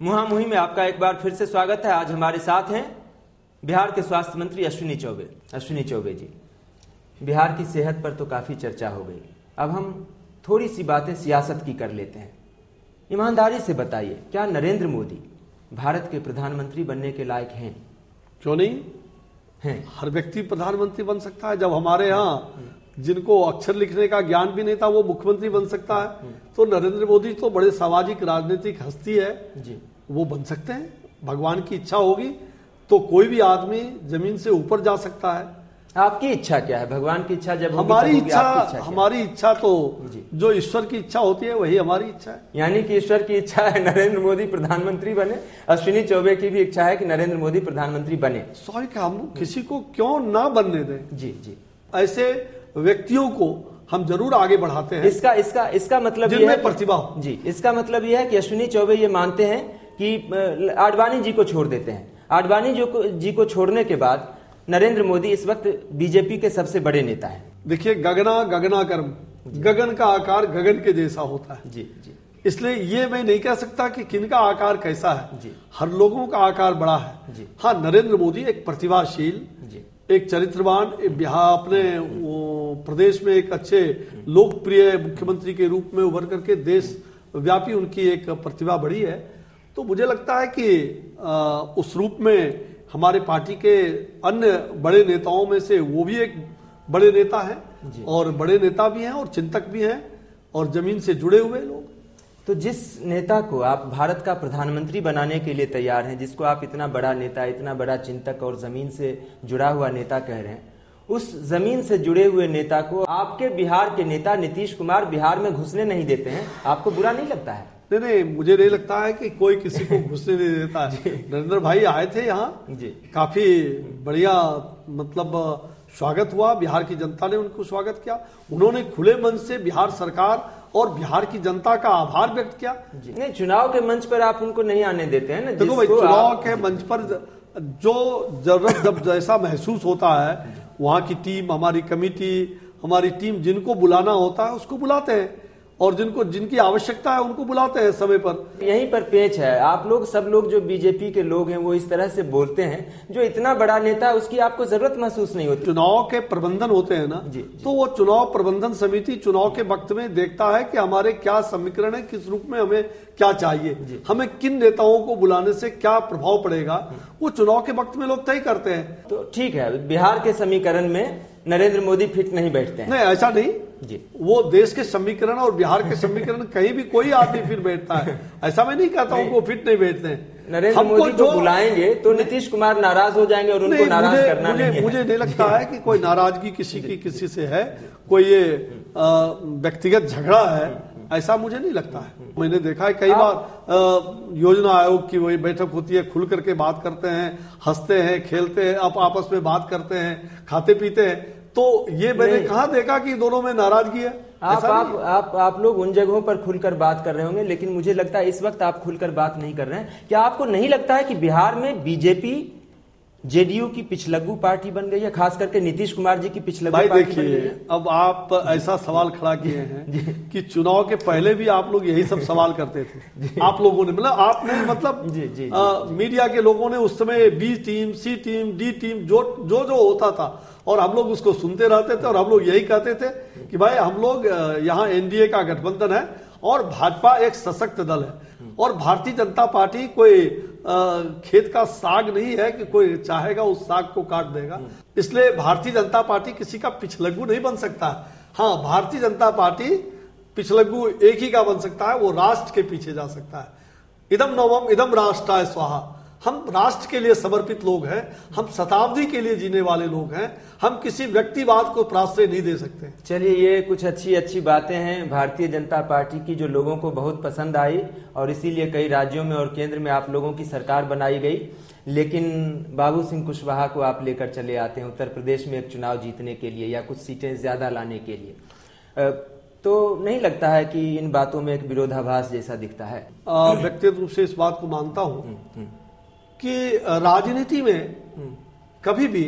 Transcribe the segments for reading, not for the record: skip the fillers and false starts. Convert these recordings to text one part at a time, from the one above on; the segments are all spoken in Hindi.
मुहामुही में आपका एक बार फिर से स्वागत है। आज हमारे साथ हैं बिहार के स्वास्थ्य मंत्री अश्विनी चौबे। अश्विनी चौबे जी, बिहार की सेहत पर तो काफ़ी चर्चा हो गई, अब हम थोड़ी सी बातें सियासत की कर लेते हैं। ईमानदारी से बताइए, क्या नरेंद्र मोदी भारत के प्रधानमंत्री बनने के लायक हैं? क्यों नहीं हैं? हर व्यक्ति प्रधानमंत्री बन सकता है। जब हमारे यहाँ जिनको अक्षर लिखने का ज्ञान भी नहीं था वो मुख्यमंत्री बन सकता है, तो नरेंद्र मोदी तो बड़े सामाजिक राजनीतिक हस्ती है जी, वो बन सकते हैं। भगवान की इच्छा होगी तो कोई भी आदमी जमीन से ऊपर जा सकता है। आपकी इच्छा क्या है? भगवान की इच्छा जब होगी, हमारी तब होगी, इच्छा आपकी इच्छा क्या है? हमारी इच्छा तो जी। जो ईश्वर की इच्छा होती है वही हमारी इच्छा है। यानी कि ईश्वर की इच्छा है नरेंद्र मोदी प्रधानमंत्री बने, अश्विनी चौबे की भी इच्छा है कि नरेंद्र मोदी प्रधानमंत्री बने। स्वाभाविक हम किसी को क्यों ना बनने दें। जी जी, ऐसे व्यक्तियों को हम जरूर आगे बढ़ाते हैं इसका मतलब ये है जिनमें प्रतिभा हो। जी, इसका मतलब यह है कि अश्विनी चौबे ये मानते हैं कि आडवाणी जी को छोड़ देते हैं। आडवाणी जी को छोड़ने के बाद नरेंद्र मोदी इस वक्त बीजेपी के सबसे बड़े नेता हैं। देखिए, गगना कर्म, गगन का आकार गगन के जैसा होता है। जी जी, इसलिए ये मैं नहीं कह सकता कि किनका आकार कैसा है जी। हर लोगों का आकार बड़ा है जी। हाँ, नरेंद्र मोदी एक प्रतिभाशील, जी, एक चरित्रवान, बिहार अपने प्रदेश में एक अच्छे लोकप्रिय मुख्यमंत्री के रूप में उभर करके देश व्यापी उनकी एक प्रतिभा बढ़ी है। तो मुझे लगता है कि उस रूप में हमारे पार्टी के अन्य बड़े नेताओं में से वो भी एक बड़े नेता हैं और बड़े नेता भी हैं और चिंतक भी हैं और जमीन से जुड़े हुए लोग। तो जिस नेता को आप भारत का प्रधानमंत्री बनाने के लिए तैयार हैं, जिसको आप इतना बड़ा नेता, इतना बड़ा चिंतक और जमीन से जुड़ा हुआ नेता कह रहे हैं, उस जमीन से जुड़े हुए नेता को आपके बिहार के नेता नीतीश कुमार बिहार में घुसने नहीं देते हैं, आपको बुरा नहीं लगता है? नहीं, मुझे नहीं लगता है कि कोई किसी को घुसने नहीं देता है। नरेंद्र भाई आए थे यहाँ, काफी बढ़िया मतलब स्वागत हुआ, बिहार की जनता ने उनको स्वागत किया। उन्होंने खुले मन से बिहार सरकार और बिहार की जनता का आभार व्यक्त किया। नहीं, चुनाव के मंच पर आप उनको नहीं आने देते हैं ना। देखो भाई, चुनाव के मंच पर जो जरूरत जब जैसा महसूस होता है, वहां की टीम, हमारी कमेटी, हमारी टीम जिनको बुलाना होता है उसको बुलाते हैं और जिनकी आवश्यकता है उनको बुलाते हैं समय पर। यहीं पर पेच है। आप लोग, सब लोग जो बीजेपी के लोग हैं, वो इस तरह से बोलते हैं, जो इतना बड़ा नेता है उसकी आपको जरूरत महसूस नहीं होती। चुनाव के प्रबंधन होते हैं ना जी। तो वो चुनाव प्रबंधन समिति चुनाव के वक्त में देखता है कि हमारे क्या समीकरण है, किस रूप में हमें क्या चाहिए, हमें किन नेताओं को बुलाने से क्या प्रभाव पड़ेगा, वो चुनाव के वक्त में लोग तय करते हैं। तो ठीक है, बिहार के समीकरण में नरेंद्र मोदी फिट नहीं बैठते हैं? नहीं, ऐसा नहीं जी। वो देश के समीकरण और बिहार के समीकरण कहीं भी कोई आदमी फिट बैठता है, ऐसा मैं नहीं कहता हूँ वो फिट नहीं बैठते हैं। नरेंद्र मोदी को बुलाएंगे तो नीतीश कुमार नाराज हो जाएंगे और उनको नाराज करना नहीं है। मुझे नहीं लगता है कि कोई नाराजगी किसी से है, कोई ये व्यक्तिगत झगड़ा है, ऐसा मुझे नहीं लगता है। मैंने देखा है कई बार योजना आयोग की वही बैठक होती है, खुल करके बात करते हैं, हंसते हैं, खेलते हैं, आपस में बात करते हैं, खाते पीते हैं। तो ये मैंने कहाँ देखा कि दोनों में नाराजगी है। आप लोग उन जगहों पर खुलकर बात कर रहे होंगे, लेकिन मुझे लगता है इस वक्त आप खुलकर बात नहीं कर रहे हैं। क्या आपको नहीं लगता है कि बिहार में बीजेपी जेडीयू की पिछलग्गू पार्टी बन गई है, खास करके नीतीश कुमार जी की पिछलग्गू भाई? पार्टी देखिए, अब आप ऐसा सवाल खड़ा किए हैं कि चुनाव के पहले भी आप लोग यही सब सवाल करते थे। आप लोगों ने, मतलब आपने, मतलब मीडिया के लोगों ने उस समय बी टीम, सी टीम, डी टीम जो होता था और हम लोग उसको सुनते रहते थे और हम लोग यही कहते थे कि भाई हम लोग यहाँ एनडीए का गठबंधन है और भाजपा एक सशक्त दल है और भारतीय जनता पार्टी कोई खेत का साग नहीं है कि कोई चाहेगा उस साग को काट देगा। इसलिए भारतीय जनता पार्टी किसी का पिछलग्गू नहीं बन सकता। हाँ, भारतीय जनता पार्टी पिछलग्गू एक ही का बन सकता है, वो राष्ट्र के पीछे जा सकता है। इदम नवम इदम राष्ट्राय स्वाहा। हम राष्ट्र के लिए समर्पित लोग हैं, हम शताब्दी के लिए जीने वाले लोग हैं, हम किसी व्यक्तिवाद को प्राश्रय नहीं दे सकते। चलिए, ये कुछ अच्छी बातें हैं भारतीय जनता पार्टी की जो लोगों को बहुत पसंद आई और इसीलिए कई राज्यों में और केंद्र में आप लोगों की सरकार बनाई गई। लेकिन बाबू सिंह कुशवाहा को आप लेकर चले आते हैं उत्तर प्रदेश में एक चुनाव जीतने के लिए या कुछ सीटें ज्यादा लाने के लिए, तो नहीं लगता है कि इन बातों में एक विरोधाभास जैसा दिखता है? व्यक्तिगत रूप से इस बात को मानता हूं कि राजनीति में कभी भी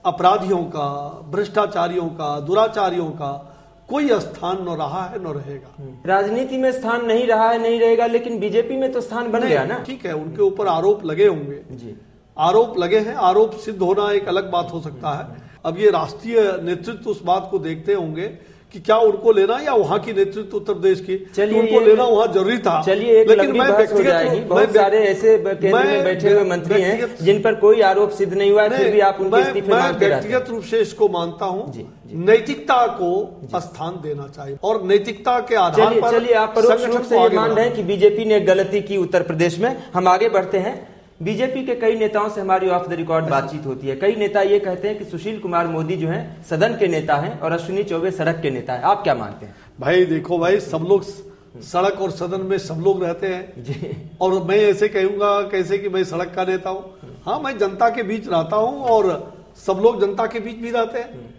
अपराधियों का, भ्रष्टाचारियों का, दुराचारियों का कोई स्थान न रहा है न रहेगा। राजनीति में स्थान नहीं रहा है, नहीं रहेगा, लेकिन बीजेपी में तो स्थान बन गया ना। ठीक है, उनके ऊपर आरोप लगे होंगे जी, आरोप लगे हैं, आरोप सिद्ध होना एक अलग बात हो सकता है। अब ये राष्ट्रीय नेतृत्व उस बात को देखते होंगे कि क्या उनको लेना या वहाँ की नेतृत्व उत्तर प्रदेश की, चलिए उनको लेना वहाँ जरूरी था। चलिए एक लंबी बहस हो जाएगी। बहुत सारे ऐसे केंद्र में बैठे हुए मंत्री हैं जिन पर कोई आरोप सिद्ध नहीं हुआ, फिर भी आप उनके इस्तीफे मांगते रहते हैं। व्यक्तिगत रूप से इसको मानता हूँ, नैतिकता को स्थान देना चाहिए और नैतिकता के आधार पर। चलिए आप परोक्ष रूप से ये मान रहे हैं कि बीजेपी ने गलती की उत्तर प्रदेश में। हम आगे बढ़ते हैं। बीजेपी के कई नेताओं से हमारी ऑफ द रिकॉर्ड बातचीत होती है। कई नेता ये कहते हैं कि सुशील कुमार मोदी जो हैं सदन के नेता हैं और अश्विनी चौबे सड़क के नेता हैं। आप क्या मानते हैं? भाई देखो भाई, सब लोग सड़क और सदन में सब लोग रहते हैं जी। और मैं ऐसे कहूंगा कैसे कि मैं सड़क का नेता हूँ? हाँ, मैं जनता के बीच रहता हूँ और सब लोग जनता के बीच भी रहते हैं,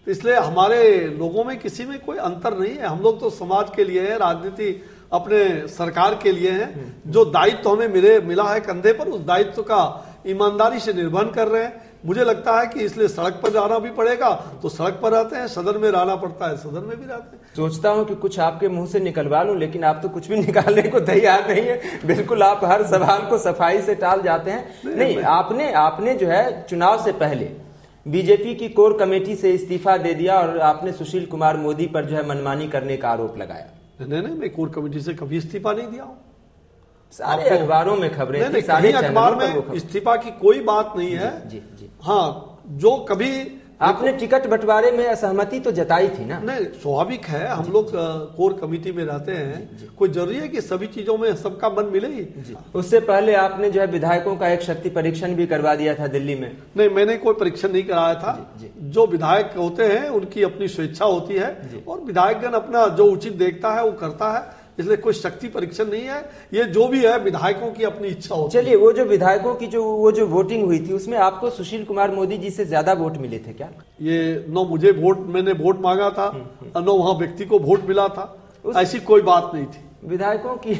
इसलिए हमारे लोगों में किसी में कोई अंतर नहीं है। हम लोग तो समाज के लिए है, राजनीति अपने सरकार के लिए है। जो दायित्व हमें मिला है कंधे पर, उस दायित्व का ईमानदारी से निर्वहन कर रहे हैं। मुझे लगता है कि इसलिए सड़क पर जाना भी पड़ेगा तो सड़क पर रहते हैं, सदन में रहना पड़ता है सदन में भी रहते हैं। सोचता हूं कि कुछ आपके मुंह से निकलवा लूं, लेकिन आप तो कुछ भी निकालने को तैयार नहीं है। बिल्कुल आप हर सवाल को सफाई से टाल जाते हैं। नहीं, आपने जो है चुनाव से पहले बीजेपी की कोर कमेटी से इस्तीफा दे दिया और आपने सुशील कुमार मोदी पर जो है मनमानी करने का आरोप लगाया। नहीं, मैं कोर कमेटी से कभी इस्तीफा नहीं दिया हूँ। सारे अखबारों में खबरें थी, सारे अखबार में इस्तीफा की कोई बात नहीं है। जी, जी। हाँ, जो कभी आपने टिकट बंटवारे में असहमति तो जताई थी ना? नहीं, स्वाभाविक है, हम लोग कोर कमेटी में रहते हैं, कोई जरूरी है कि सभी चीजों में सबका मन मिले ही। उससे पहले आपने जो है विधायकों का एक शक्ति परीक्षण भी करवा दिया था दिल्ली में। नहीं, मैंने कोई परीक्षण नहीं कराया था। जो विधायक होते हैं उनकी अपनी स्वेच्छा होती है और विधायकगण अपना जो उचित देखता है वो करता है, इसलिए कोई शक्ति परीक्षण नहीं है। ये जो भी है विधायकों की अपनी इच्छा होती है। चलिए, वो जो विधायकों की जो वोटिंग हुई थी उसमें आपको सुशील कुमार मोदी जी से ज्यादा वोट मिले थे क्या? ये मैंने वोट मांगा था और न वहाँ व्यक्ति को वोट मिला था, ऐसी कोई बात नहीं थी। विधायकों की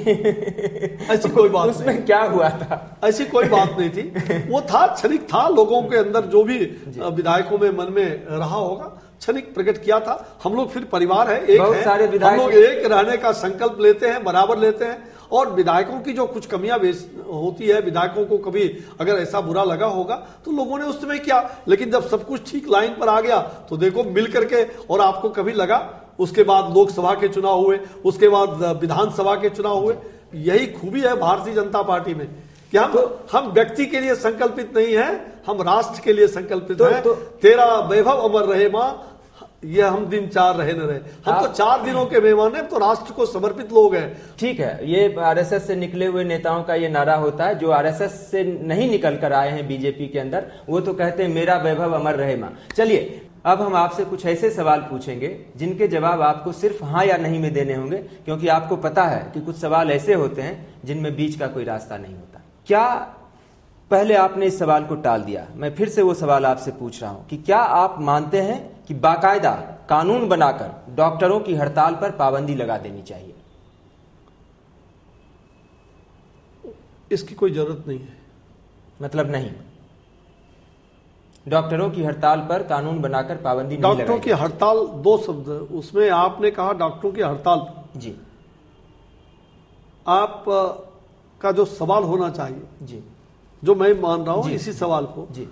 ऐसी कोई बात उसमें क्या हुआ था? ऐसी कोई बात नहीं थी। वो था, क्षणिक था, लोगों के अंदर जो भी विधायकों में मन में रहा होगा क्षणिक प्रकट किया था। हम लोग फिर परिवार है, एक है, सारे हम लोग एक रहने का संकल्प लेते हैं, बराबर लेते हैं। और विधायकों की जो कुछ कमियां होती है, विधायकों को कभी अगर ऐसा बुरा लगा होगा तो लोगों ने उस समय किया, लेकिन जब सब कुछ ठीक लाइन पर आ गया तो देखो मिल करके। और आपको कभी लगा, उसके बाद लोकसभा के चुनाव हुए, उसके बाद विधानसभा के चुनाव हुए। यही खूबी है भारतीय जनता पार्टी में कि हम व्यक्ति के लिए संकल्पित नहीं है, हम राष्ट्र के लिए संकल्पित हैं। तेरा वैभव अमर रहे मां, ये हम दिन 4 रहे न रहे। हम तो 4 दिनों के मेहमान हैं, तो राष्ट्र को समर्पित लोग हैं। ठीक है, ये आरएसएस से निकले हुए नेताओं का ये नारा होता है। जो आरएसएस से नहीं निकल कर आए हैं बीजेपी के अंदर, वो तो कहते हैं मेरा वैभव अमर रहे मां। चलिए, अब हम आपसे कुछ ऐसे सवाल पूछेंगे जिनके जवाब आपको सिर्फ हाँ या नहीं में देने होंगे, क्योंकि आपको पता है कि कुछ सवाल ऐसे होते हैं जिनमें बीच का कोई रास्ता नहीं होता। क्या पहले आपने इस सवाल को टाल दिया? मैं फिर से वो सवाल आपसे पूछ रहा हूं कि क्या आप मानते हैं कि बाकायदा कानून बनाकर डॉक्टरों की हड़ताल पर पाबंदी लगा देनी चाहिए? इसकी कोई जरूरत नहीं है। मतलब नहीं, डॉक्टरों की हड़ताल पर कानून बनाकर पाबंदी नहीं लगाई। डॉक्टरों की हड़ताल, 2 शब्द उसमें आपने कहा डॉक्टरों की हड़ताल जी। आप का जो सवाल होना चाहिए जी, जो मैं मान रहा हूं इसी सवाल को जी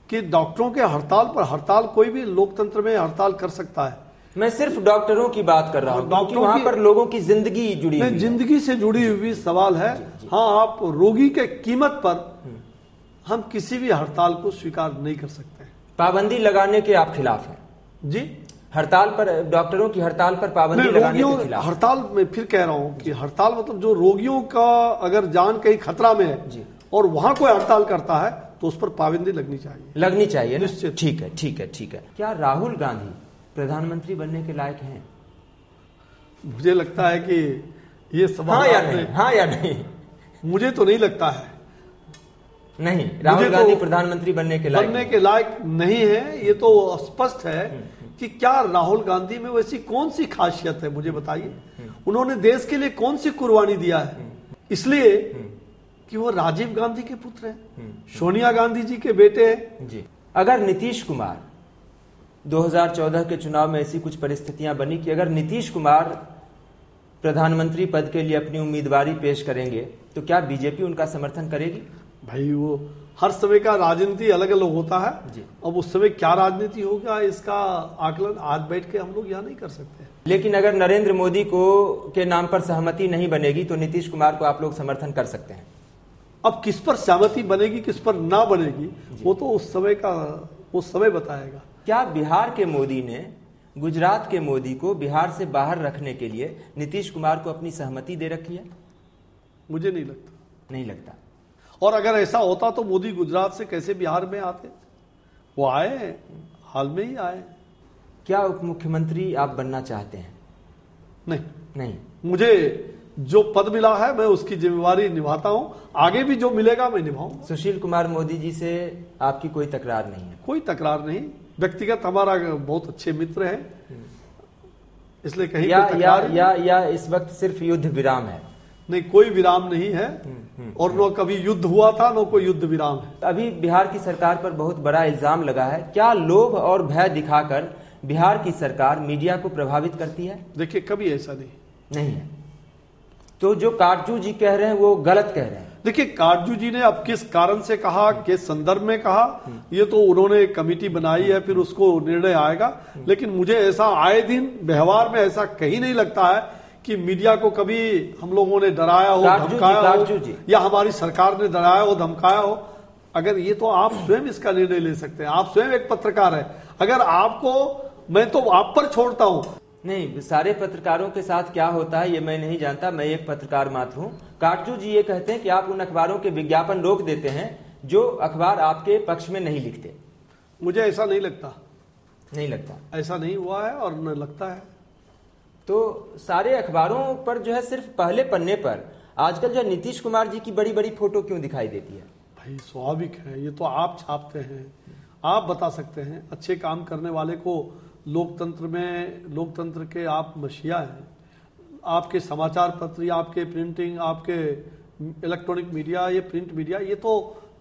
कि डॉक्टरों के हड़ताल पर, हड़ताल कोई भी लोकतंत्र में हड़ताल कर सकता है। मैं सिर्फ डॉक्टरों की बात कर रहा हूं, क्योंकि वहां पर लोगों की जिंदगी जुड़ी हुई है। जिंदगी से जुड़ी हुई सवाल है। हाँ, आप रोगी के कीमत पर हम किसी भी हड़ताल को स्वीकार नहीं कर सकते। पाबंदी लगाने के आप खिलाफ हैं जी? हड़ताल पर, डॉक्टरों की हड़ताल पर पाबंदी लगाने के खिलाफ? हड़ताल में फिर कह रहा हूं कि हड़ताल मतलब जो रोगियों का अगर जान कहीं खतरा में है जी, और वहां कोई हड़ताल करता है तो उस पर पाबंदी लगनी चाहिए निश्चित। ठीक है। क्या राहुल गांधी प्रधानमंत्री बनने के लायक हैं? मुझे लगता है कि ये सवाल हाँ या नहीं? मुझे तो नहीं लगता है। नहीं, राहुल गांधी प्रधानमंत्री बनने के लायक नहीं है। ये तो स्पष्ट है कि क्या राहुल गांधी में वैसी कौन सी खासियत है, मुझे बताइए। उन्होंने देश के लिए कौन सी कुर्बानी दिया है? इसलिए कि वो राजीव गांधी के पुत्र हैं, सोनिया गांधी जी के बेटे हैं जी। अगर नीतीश कुमार 2014 के चुनाव में ऐसी कुछ परिस्थितियां बनी कि अगर नीतीश कुमार प्रधानमंत्री पद के लिए अपनी उम्मीदवारी पेश करेंगे तो क्या बीजेपी उनका समर्थन करेगी? भाई वो हर समय का राजनीति अलग अलग होता है जी। अब उस समय क्या राजनीति होगा इसका आकलन आज बैठ के हम लोग यहाँ नहीं कर सकते। लेकिन अगर नरेंद्र मोदी के नाम पर सहमति नहीं बनेगी तो नीतीश कुमार को आप लोग समर्थन कर सकते हैं। अब किस पर सहमति बनेगी किस पर ना बनेगी वो तो उस समय बताएगा। क्या बिहार के मोदी ने गुजरात के मोदी को बिहार से बाहर रखने के लिए नीतीश कुमार को अपनी सहमति दे रखी है? मुझे नहीं लगता। नहीं लगता। और अगर ऐसा होता तो मोदी गुजरात से कैसे बिहार में आते? वो आए, हाल में ही आए। क्या उप मुख्यमंत्री आप बनना चाहते हैं? नहीं, मुझे जो पद मिला है मैं उसकी जिम्मेवारी निभाता हूं, आगे भी जो मिलेगा मैं निभाऊंगा। सुशील कुमार मोदी जी से आपकी कोई तकरार नहीं है? कोई तकरार नहीं, व्यक्तिगत हमारा बहुत अच्छे मित्र हैं, इसलिए कहीं या इस वक्त सिर्फ युद्ध विराम है? नहीं, कोई विराम नहीं है और न कभी युद्ध हुआ था न कोई युद्ध विराम है। अभी बिहार की सरकार पर बहुत बड़ा इल्जाम लगा है, क्या लोभ और भय दिखाकर बिहार की सरकार मीडिया को प्रभावित करती है? देखिए कभी ऐसा नहीं है। तो जो काटजू जी कह रहे हैं वो गलत कह रहे हैं। देखिए काटजू जी ने अब किस कारण से कहा, किस संदर्भ में कहा, ये तो उन्होंने कमेटी बनाई है, फिर उसको निर्णय आएगा। लेकिन मुझे ऐसा आए दिन व्यवहार में ऐसा कहीं नहीं लगता है कि मीडिया को कभी हम लोगों ने डराया हो, धमकाया हो, या हमारी सरकार ने डराया हो, धमकाया हो। अगर ये तो आप स्वयं इसका निर्णय ले सकते हैं, आप स्वयं एक पत्रकार है। अगर आपको, मैं तो आप पर छोड़ता हूं। नहीं, सारे पत्रकारों के साथ क्या होता है ये मैं नहीं जानता, मैं एक पत्रकार मात्र हूं। काटजू जी ये कहते हैं कि आप उन अखबारों के विज्ञापन रोक देते हैं जो अखबार आपके पक्ष में नहीं लिखते। मुझे ऐसा नहीं लगता। नहीं लगता? ऐसा नहीं हुआ है और न लगता है। तो सारे अखबारों पर जो है सिर्फ पहले पन्ने पर आजकल जो नीतीश कुमार जी की बड़ी बड़ी फोटो क्यों दिखाई देती है? भाई स्वाभाविक है, ये तो आप छापते हैं, आप बता सकते हैं। अच्छे काम करने वाले को लोकतंत्र के आप मसीहा हैं। आपके समाचार पत्र, आपके प्रिंटिंग, आपके इलेक्ट्रॉनिक मीडिया, ये प्रिंट मीडिया, ये तो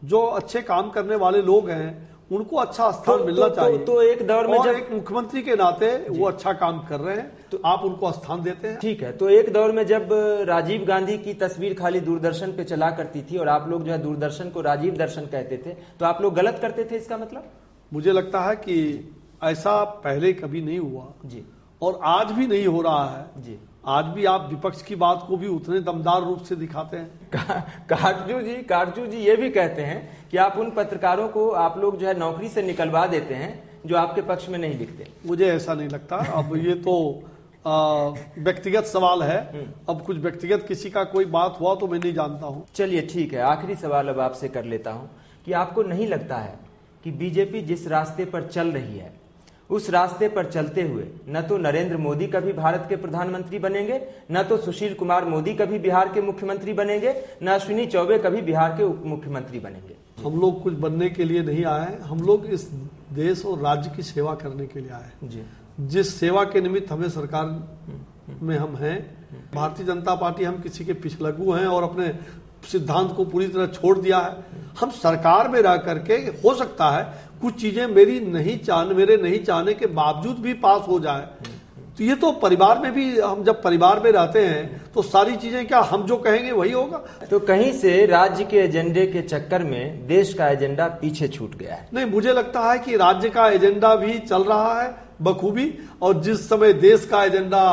जो अच्छे काम करने वाले लोग हैं उनको अच्छा स्थान मिलना चाहिए। तो एक दौर में जब एक मुख्यमंत्री के नाते वो अच्छा काम कर रहे हैं तो आप उनको स्थान देते हैं। ठीक है, तो एक दौर में जब राजीव गांधी की तस्वीर खाली दूरदर्शन पे चला करती थी और आप लोग जो है दूरदर्शन को राजीव दर्शन कहते थे, तो आप लोग गलत करते थे, इसका मतलब? मुझे लगता है कि ऐसा पहले कभी नहीं हुआ जी, और आज भी नहीं हो रहा है जी। आज भी आप विपक्ष की बात को भी उतने दमदार रूप से दिखाते हैं। काटजू जी ये भी कहते हैं कि आप उन पत्रकारों को आप लोग जो है नौकरी से निकलवा देते हैं जो आपके पक्ष में नहीं लिखते। मुझे ऐसा नहीं लगता। अब ये तो व्यक्तिगत सवाल है, अब कुछ व्यक्तिगत किसी का कोई बात हुआ तो मैं नहीं जानता हूं। चलिए ठीक है, आखिरी सवाल अब आपसे कर लेता हूं कि आपको नहीं लगता है कि बीजेपी जिस रास्ते पर चल रही है उस रास्ते पर चलते हुए न तो नरेंद्र मोदी कभी भारत के प्रधानमंत्री बनेंगे, न तो सुशील कुमार मोदी कभी बिहार के मुख्यमंत्री बनेंगे, न अश्विनी चौबे कभी बिहार के उप मुख्यमंत्री बनेंगे? हम लोग कुछ बनने के लिए नहीं आए, हम लोग इस देश और राज्य की सेवा करने के लिए आए जी। जिस सेवा के निमित्त हमें सरकार में हम हैं, भारतीय जनता पार्टी, हम किसी के पिछलग्गू हैं और अपने सिद्धांत को पूरी तरह छोड़ दिया है। हम सरकार में रह करके हो सकता है कुछ चीजें मेरे नहीं चाहने के बावजूद भी पास हो जाए, तो ये तो परिवार में भी, हम जब परिवार में रहते हैं तो सारी चीजें क्या हम जो कहेंगे वही होगा। तो कहीं से राज्य के एजेंडे के चक्कर में देश का एजेंडा पीछे छूट गया है? नहीं, मुझे लगता है कि राज्य का एजेंडा भी चल रहा है बखूबी, और जिस समय देश का एजेंडा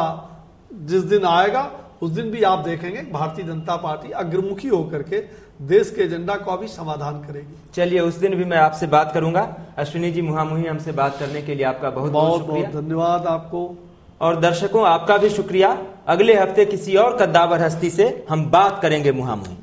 जिस दिन आएगा उस दिन भी आप देखेंगे भारतीय जनता पार्टी अग्रमुखी होकर के देश के एजेंडा का भी समाधान करेगी। चलिए, उस दिन भी मैं आपसे बात करूंगा। अश्विनी जी, मुहामुही हमसे बात करने के लिए आपका बहुत बहुत धन्यवाद आपको, और दर्शकों आपका भी शुक्रिया। अगले हफ्ते किसी और कद्दावर हस्ती से हम बात करेंगे मुहामुही।